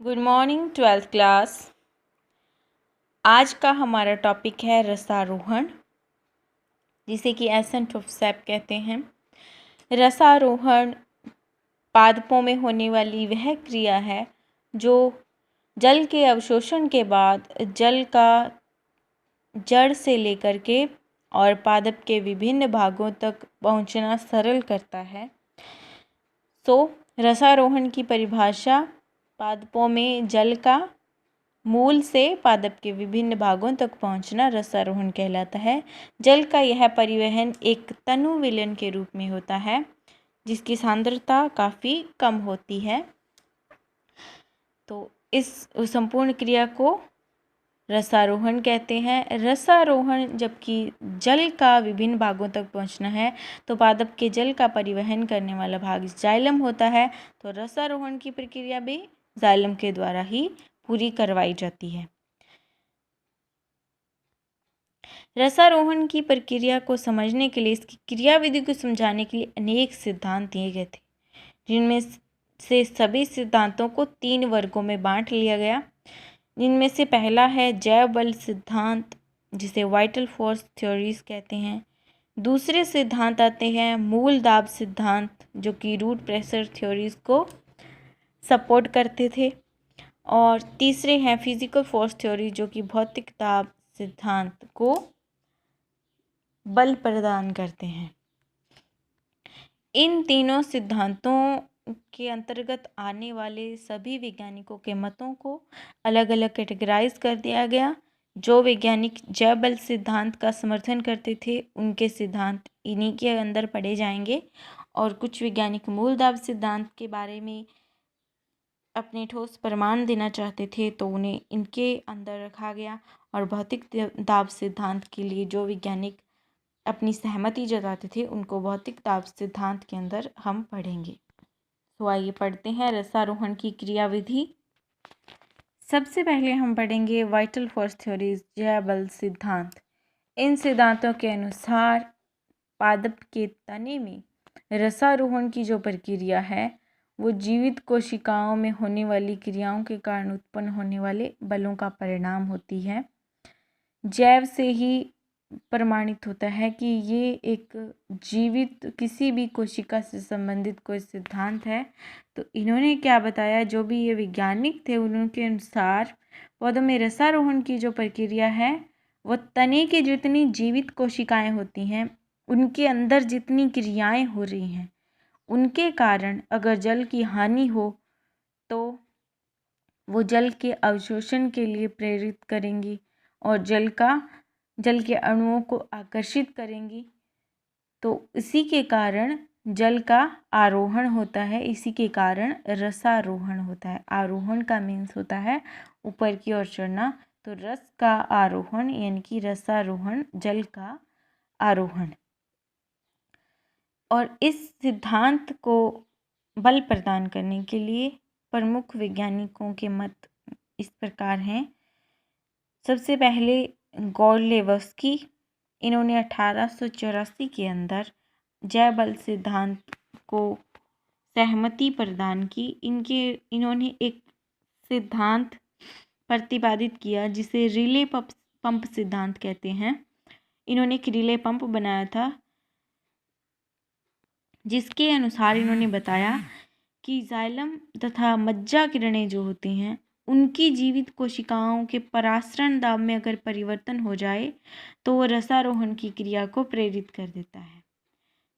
Good morning 12th class. आज का हमारा टॉपिक है रसारोहण, जिसे कि एसेंट ऑफ सैप कहते हैं। रसारोहण पादपों में होने वाली वह क्रिया है जो जल के अवशोषण के बाद जल का जड़ से लेकर के और पादप के विभिन्न भागों तक पहुंचना सरल करता है। रसारोहण की परिभाषा पादपों में जल का मूल से पादप के विभिन्न भागों तक पहुंचना रसारोहण कहलाता है। जल का यह परिवहन एक तनु विलयन के रूप में होता है, जिसकी सांद्रता काफ़ी कम होती है। तो इस संपूर्ण क्रिया को रसारोहण कहते हैं। रसारोहण जबकि जल का विभिन्न भागों तक पहुंचना है, तो पादप के जल का परिवहन करने वाला भाग जाइलम होता है। तो रसारोहण की प्रक्रिया भी जाइलम के द्वारा ही पूरी करवाई जाती है। रसारोहण की प्रक्रिया को समझने के लिए, इसकी क्रियाविधि को समझाने के लिए अनेक सिद्धांत दिए गए थे, जिनमें से सभी सिद्धांतों को 3 वर्गों में बांट लिया गया। जिनमें से पहला है जैव बल सिद्धांत, जिसे वाइटल फोर्स थ्योरीज कहते हैं। दूसरे सिद्धांत आते हैं मूल दाब सिद्धांत, जो कि रूट प्रेशर थ्योरीज को सपोर्ट करते थे। और तीसरे हैं फिजिकल फोर्स थ्योरी, जो कि भौतिक दाब सिद्धांत को बल प्रदान करते हैं। इन तीनों सिद्धांतों के अंतर्गत आने वाले सभी वैज्ञानिकों के मतों को अलग अलग कैटेगराइज कर दिया गया। जो वैज्ञानिक जैव बल सिद्धांत का समर्थन करते थे, उनके सिद्धांत इन्हीं के अंदर पढ़े जाएंगे। और कुछ वैज्ञानिक मूल दाब सिद्धांत के बारे में अपने ठोस प्रमाण देना चाहते थे, तो उन्हें इनके अंदर रखा गया। और भौतिक दाब सिद्धांत के लिए जो वैज्ञानिक अपनी सहमति जताते थे, उनको भौतिक दाब सिद्धांत के अंदर हम पढ़ेंगे। तो आइए पढ़ते हैं रसारोहण की क्रियाविधि। सबसे पहले हम पढ़ेंगे वाइटल फोर्स थ्योरीज, जैव बल सिद्धांत। इन सिद्धांतों के अनुसार पादप के तने में रसारोहण की जो प्रक्रिया है, वो जीवित कोशिकाओं में होने वाली क्रियाओं के कारण उत्पन्न होने वाले बलों का परिणाम होती है। जैव से ही प्रमाणित होता है कि ये एक जीवित किसी भी कोशिका से संबंधित कोई सिद्धांत है। तो इन्होंने क्या बताया, जो भी ये वैज्ञानिक थे, उनके अनुसार पौधों में रसारोहण की जो प्रक्रिया है, वो तने की जितनी जीवित कोशिकाएं होती हैं, उनके अंदर जितनी क्रियाएं हो रही हैं, उनके कारण अगर जल की हानि हो तो वो जल के अवशोषण के लिए प्रेरित करेंगी और जल के अणुओं को आकर्षित करेंगी। तो इसी के कारण जल का आरोहण होता है, इसी के कारण रसारोहण होता है। आरोहण का मीन्स होता है ऊपर की ओर चढ़ना, तो रस का आरोहण यानी कि रसारोहण, जल का आरोहण। और इस सिद्धांत को बल प्रदान करने के लिए प्रमुख वैज्ञानिकों के मत इस प्रकार हैं। सबसे पहले गोर्लेवस्की, इन्होंने 1884 के अंदर जैव बल सिद्धांत को सहमति प्रदान की। इन्होंने एक सिद्धांत प्रतिपादित किया, जिसे रिले पंप सिद्धांत कहते हैं। इन्होंने एक रिले पंप बनाया था, जिसके अनुसार इन्होंने बताया कि जाइलम तथा मज्जा किरणें जो होती हैं, उनकी जीवित कोशिकाओं के परासरण दाब में अगर परिवर्तन हो जाए, तो वो रसारोहण की क्रिया को प्रेरित कर देता है।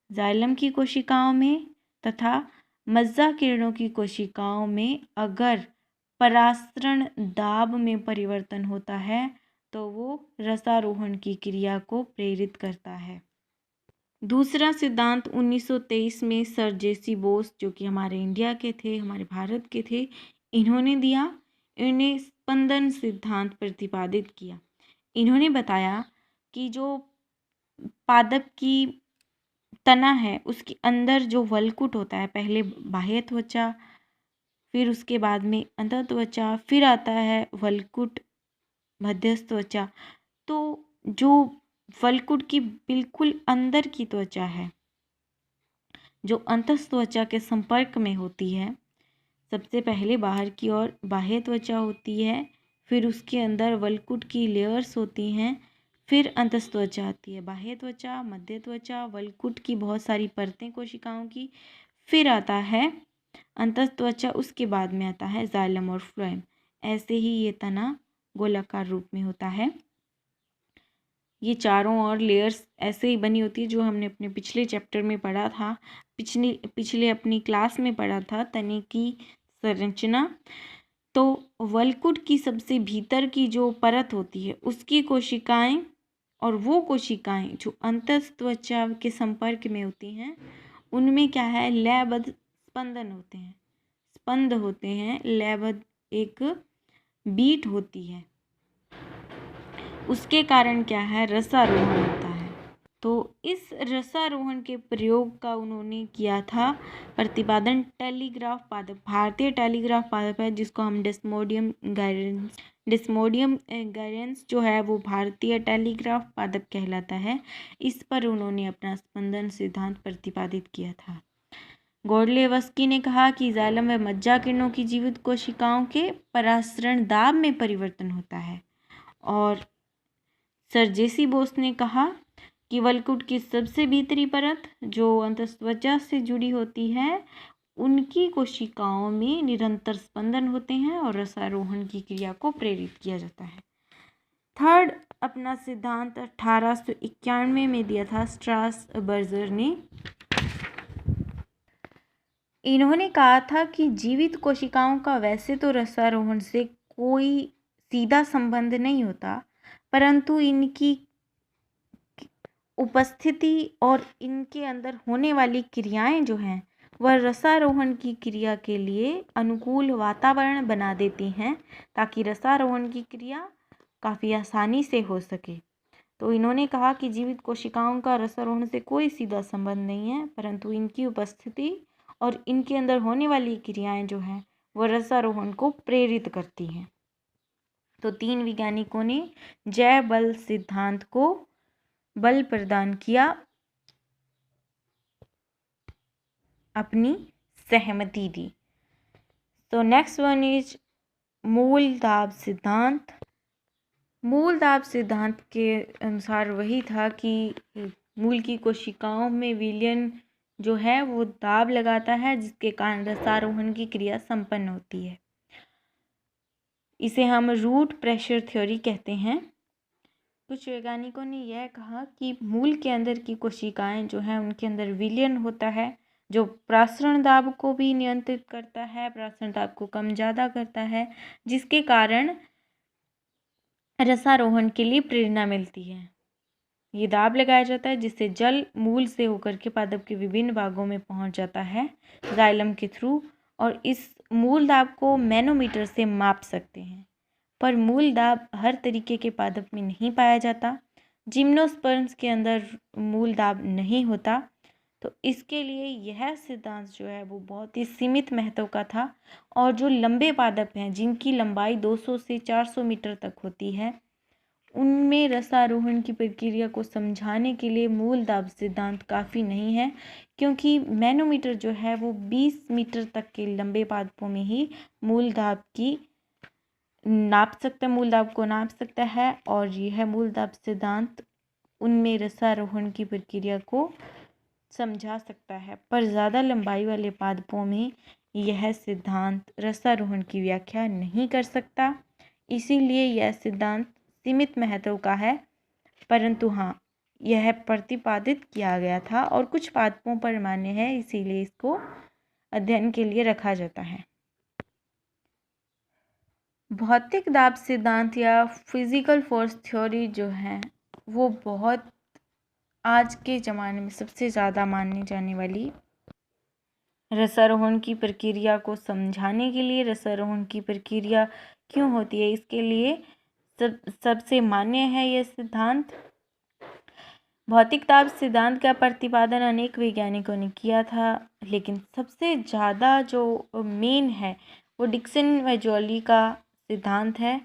जाइलम की कोशिकाओं में तथा मज्जा किरणों की कोशिकाओं में अगर परासरण दाब में परिवर्तन होता है, तो वो रसारोहण की क्रिया को प्रेरित करता है। दूसरा सिद्धांत 1923 में सर जेसी बोस, जो कि हमारे इंडिया के थे, हमारे भारत के थे, इन्होंने दिया। इन्हें स्पंदन सिद्धांत प्रतिपादित किया। इन्होंने बताया कि जो पादप की तना है, उसके अंदर जो वलकुट होता है, पहले बाह्य त्वचा, फिर उसके बाद में अंतः त्वचा, फिर आता है वलकुट, मध्यस्थ त्वचा। तो जो वलकुट की बिल्कुल अंदर की त्वचा है, जो अंतः त्वचा के संपर्क में होती है, सबसे पहले बाहर की ओर बाह्य त्वचा होती है, फिर उसके अंदर वल्कुट की लेयर्स होती हैं, फिर अंतस्त्वचा आती है। बाह्य त्वचा, मध्य त्वचा, वल्कुट की बहुत सारी परतें कोशिकाओं की, फिर आता है अंतस्त्वचा, उसके बाद में आता है जाइलम और फ्लोएम। ऐसे ही ये तना गोलाकार रूप में होता है। ये चारों ओर लेयर्स ऐसे ही बनी होती है जो हमने अपने पिछले चैप्टर में पढ़ा था, पिछले अपनी क्लास में पढ़ा था, तने की संरचना। तो वल्कुट की सबसे भीतर की जो परत होती है उसकी कोशिकाएं और वो कोशिकाएं जो अंतस्त्वचा के संपर्क में होती हैं उनमें क्या है, लयबद्ध स्पंदन होते हैं, स्पंद होते हैं, लयबद्ध एक बीट होती है। उसके कारण क्या है, रसारोहण होता है। तो इस रसारोहण के प्रयोग का उन्होंने किया था प्रतिपादन टेलीग्राफ पादप। भारतीय टेलीग्राफ पादप है जिसको हम डिस्मोडियम गायरेंस जो है वो भारतीय टेलीग्राफ पादप कहलाता है। इस पर उन्होंने अपना स्पंदन सिद्धांत प्रतिपादित किया था। गोडलेवस्की ने कहा कि जाइलम व मज्जा किरणों की जीवित कोशिकाओं के परासरण दाब में परिवर्तन होता है। और सर जेसी बोस ने कहा कि वल्कुट की सबसे भीतरी परत जो अंतस्त्वचा से जुड़ी होती है उनकी कोशिकाओं में निरंतर स्पंदन होते हैं और रसारोहण की क्रिया को प्रेरित किया जाता है। थर्ड अपना सिद्धांत 1891 में दिया था स्ट्रासबर्गर ने। इन्होंने कहा था कि जीवित कोशिकाओं का वैसे तो रसारोहण से कोई सीधा संबंध नहीं होता, परंतु इनकी उपस्थिति और इनके अंदर होने वाली क्रियाएं जो हैं वह रसारोहण की क्रिया के लिए अनुकूल वातावरण बना देती हैं ताकि रसारोहण की क्रिया काफ़ी आसानी से हो सके। तो इन्होंने कहा कि जीवित कोशिकाओं का रसारोहण से कोई सीधा संबंध नहीं है, परंतु इनकी उपस्थिति और इनके अंदर होने वाली क्रियाएं जो हैं वह रसारोहण को प्रेरित करती हैं। तो 3 वैज्ञानिकों ने जैव बल सिद्धांत को बल प्रदान किया, अपनी सहमति दी। तो नेक्स्ट वन इज मूल दाब सिद्धांत। मूल दाब सिद्धांत के अनुसार वही था कि मूल की कोशिकाओं में विलयन जो है वो दाब लगाता है जिसके कारण रसारोहण की क्रिया संपन्न होती है। इसे हम रूट प्रेशर थ्योरी कहते हैं। कुछ वैज्ञानिकों ने यह कहा कि मूल के अंदर की कोशिकाएं जो हैं उनके अंदर विलयन होता है जो प्रासरण दाब को भी नियंत्रित करता है, प्रासरण दाब को कम ज़्यादा करता है, जिसके कारण रसारोहण के लिए प्रेरणा मिलती है। ये दाब लगाया जाता है जिससे जल मूल से होकर के पादप के विभिन्न भागों में पहुंच जाता है जाइलम के थ्रू, और इस मूल दाब को मैनोमीटर से माप सकते हैं। पर मूल दाब हर तरीके के पादप में नहीं पाया जाता। जिम्नोस्पर्म्स के अंदर मूल दाब नहीं होता, तो इसके लिए यह सिद्धांत जो है वो बहुत ही सीमित महत्व का था। और जो लंबे पादप हैं जिनकी लंबाई 200 से 400 मीटर तक होती है उनमें रसारोहण की प्रक्रिया को समझाने के लिए मूल दाब सिद्धांत काफ़ी नहीं है, क्योंकि मैनोमीटर जो है वो 20 मीटर तक के लंबे पादपों में ही मूल दाब की नाप सकता है, मूल दाब को नाप सकता है। और यह मूल दाब सिद्धांत उनमें रसारोहण की प्रक्रिया को समझा सकता है, पर ज़्यादा लंबाई वाले पादपों में यह सिद्धांत रसारोहण की व्याख्या नहीं कर सकता। इसीलिए यह सिद्धांत सीमित महत्व का है, परंतु हाँ यह प्रतिपादित किया गया था और कुछ पादपों पर मान्य है, इसीलिए इसको अध्ययन के लिए रखा जाता है। भौतिक दाब सिद्धांत या फिजिकल फोर्स थ्योरी जो है वो बहुत आज के ज़माने में सबसे ज़्यादा मानी जाने वाली, रसारोहण की प्रक्रिया को समझाने के लिए, रसारोहण की प्रक्रिया क्यों होती है इसके लिए सबसे मान्य है यह सिद्धांत। भौतिक दाब सिद्धांत का प्रतिपादन अनेक वैज्ञानिकों ने किया था, लेकिन सबसे ज़्यादा जो मेन है वो डिक्सन व जॉली का सिद्धांत है।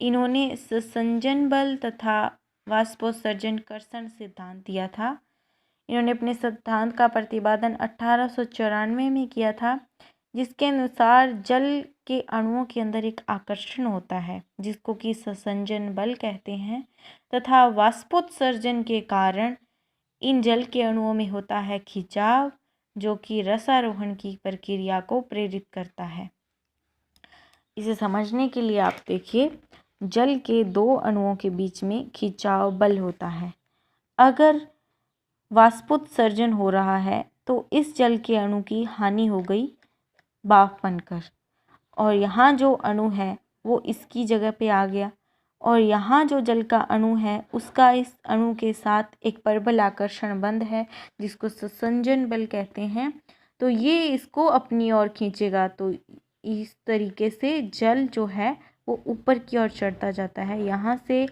इन्होंने संसंजन बल तथा वाष्पोत्सर्जन कर्षण सिद्धांत दिया था। इन्होंने अपने सिद्धांत का प्रतिपादन 1894 में किया था। जिसके अनुसार जल के अणुओं के अंदर एक आकर्षण होता है जिसको कि ससंजन बल कहते हैं, तथा वाष्पोत्सर्जन के कारण इन जल के अणुओं में होता है खिंचाव, जो कि रसारोहण की प्रक्रिया को प्रेरित करता है। इसे समझने के लिए आप देखिए, जल के दो अणुओं के बीच में खिंचाव बल होता है। अगर वाष्पोत्सर्जन हो रहा है तो इस जल के अणु की हानि हो गई भाप बनकर, और यहाँ जो अणु है वो इसकी जगह पे आ गया, और यहाँ जो जल का अणु है उसका इस अणु के साथ एक परबल आकर्षण बंध है जिसको ससंजन बल कहते हैं। तो ये इसको अपनी ओर खींचेगा, तो इस तरीके से जल जो है वो ऊपर की ओर चढ़ता जाता है। यहाँ से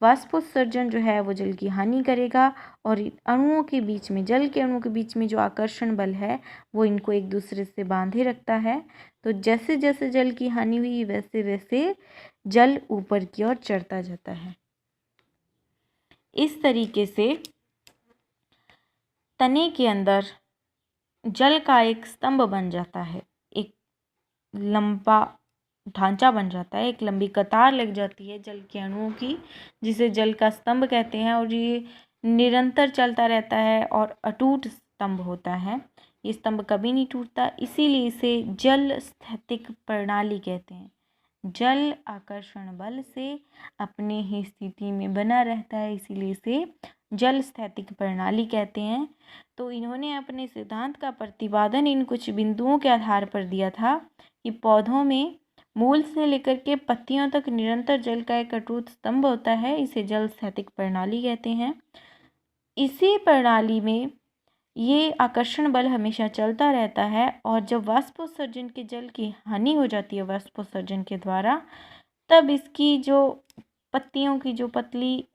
वाष्पोत्सर्जन जो है वो जल की हानि करेगा, और अणुओं के बीच में, जल के अणुओं के बीच में जो आकर्षण बल है वो इनको एक दूसरे से बांधे रखता है। तो जैसे जैसे जल की हानि हुई वैसे वैसे जल ऊपर की ओर चढ़ता जाता है। इस तरीके से तने के अंदर जल का एक स्तंभ बन जाता है, एक लंबा ढांचा बन जाता है, एक लंबी कतार लग जाती है जल के अणुओं की, जिसे जल का स्तंभ कहते हैं। और ये निरंतर चलता रहता है और अटूट स्तंभ होता है। ये स्तंभ कभी नहीं टूटता, इसीलिए इसे जल स्थैतिक प्रणाली कहते हैं। जल आकर्षण बल से अपने ही स्थिति में बना रहता है, इसीलिए इसे जल स्थैतिक प्रणाली कहते हैं। तो इन्होंने अपने सिद्धांत का प्रतिपादन इन कुछ बिंदुओं के आधार पर दिया था कि पौधों में मूल से लेकर के पत्तियों तक निरंतर जल का एक अटूट स्तंभ होता है, इसे जल स्थैतिक प्रणाली कहते हैं। इसी प्रणाली में ये आकर्षण बल हमेशा चलता रहता है, और जब वाष्पोत्सर्जन के जल की हानि हो जाती है वाष्पोत्सर्जन के द्वारा, तब इसकी जो पत्तियों की जो पतली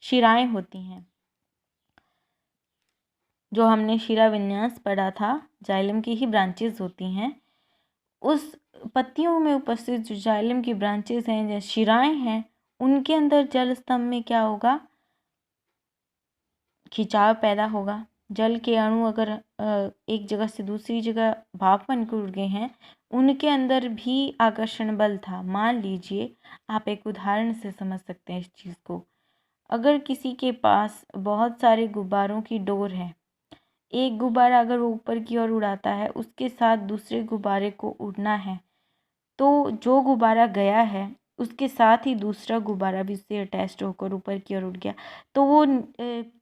शिराएं होती हैं, जो हमने शिरा विन्यास पढ़ा था, जाइलम की ही ब्रांचेस होती हैं, उस पत्तियों में उपस्थित जो जाइलम की ब्रांचेस हैं, जो शिराएं हैं, उनके अंदर जल स्तंभ में क्या होगा, खिंचाव पैदा होगा। जल के अणु अगर एक जगह से दूसरी जगह भाप बनकर उड़ गए हैं, उनके अंदर भी आकर्षण बल था। मान लीजिए, आप एक उदाहरण से समझ सकते हैं इस चीज़ को। अगर किसी के पास बहुत सारे गुब्बारों की डोर है, एक गुब्बारा अगर वो ऊपर की ओर उड़ाता है, उसके साथ दूसरे गुब्बारे को उड़ना है, तो जो गुब्बारा गया है उसके साथ ही दूसरा गुब्बारा भी उससे अटैच्ड होकर ऊपर की ओर उड़ गया, तो वो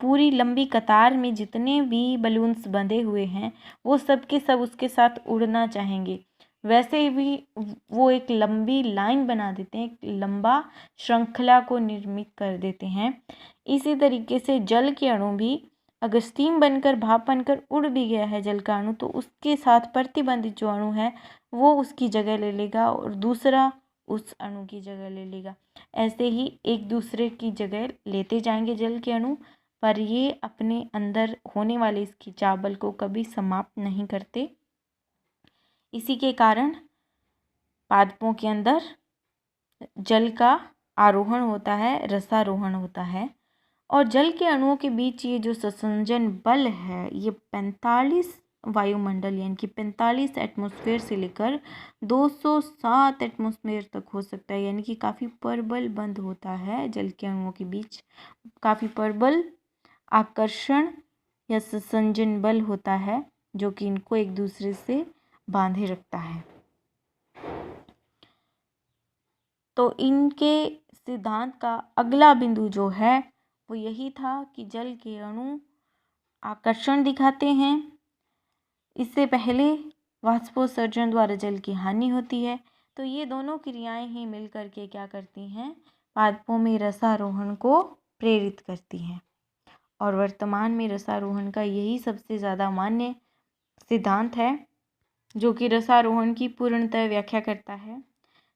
पूरी लंबी कतार में जितने भी बलून्स बंधे हुए हैं वो सब के सब उसके साथ उड़ना चाहेंगे। वैसे ही वो एक लंबी लाइन बना देते हैं, एक लंबा श्रृंखला को निर्मित कर देते हैं। इसी तरीके से जल के अणु भी, अगर स्टीम बनकर भाप बनकर उड़ भी गया है जल का अणु, तो उसके साथ प्रतिबंधित जो अणु है वो उसकी जगह ले लेगा और दूसरा उस अणु की जगह ले लेगा। ऐसे ही एक दूसरे की जगह लेते जाएंगे जल के अणु, पर ये अपने अंदर होने वाले इस खिंचाव बल को कभी समाप्त नहीं करते। इसी के कारण पादपों के अंदर जल का आरोहण होता है, रसारोहण होता है। और जल के अणुओं के बीच ये जो ससंजन बल है, ये 45 वायुमंडल यानी कि 45 एटमॉस्फेयर से लेकर 207 एटमॉस्फेयर तक हो सकता है, यानी कि काफ़ी प्रबल बंध होता है जल के अणुओं के बीच। काफ़ी प्रबल आकर्षण या ससंजन बल होता है जो कि इनको एक दूसरे से बांधे रखता है। तो इनके सिद्धांत का अगला बिंदु जो है वो यही था कि जल के अणु आकर्षण दिखाते हैं। इससे पहले वाष्पोत्सर्जन द्वारा जल की हानि होती है। तो ये दोनों क्रियाएं ही मिलकर के क्या करती हैं, पादपों में रसारोहण को प्रेरित करती हैं। और वर्तमान में रसारोहण का यही सबसे ज़्यादा मान्य सिद्धांत है जो कि रसारोहण की पूर्णतः व्याख्या करता है।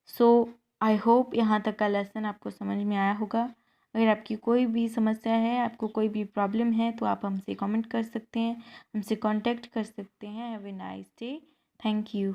सो आई होप यहाँ तक का लेसन आपको समझ में आया होगा। अगर आपकी कोई भी समस्या है, आपको कोई भी प्रॉब्लम है, तो आप हमसे कमेंट कर सकते हैं, हमसे कांटेक्ट कर सकते हैं। Have a nice day. Thank you.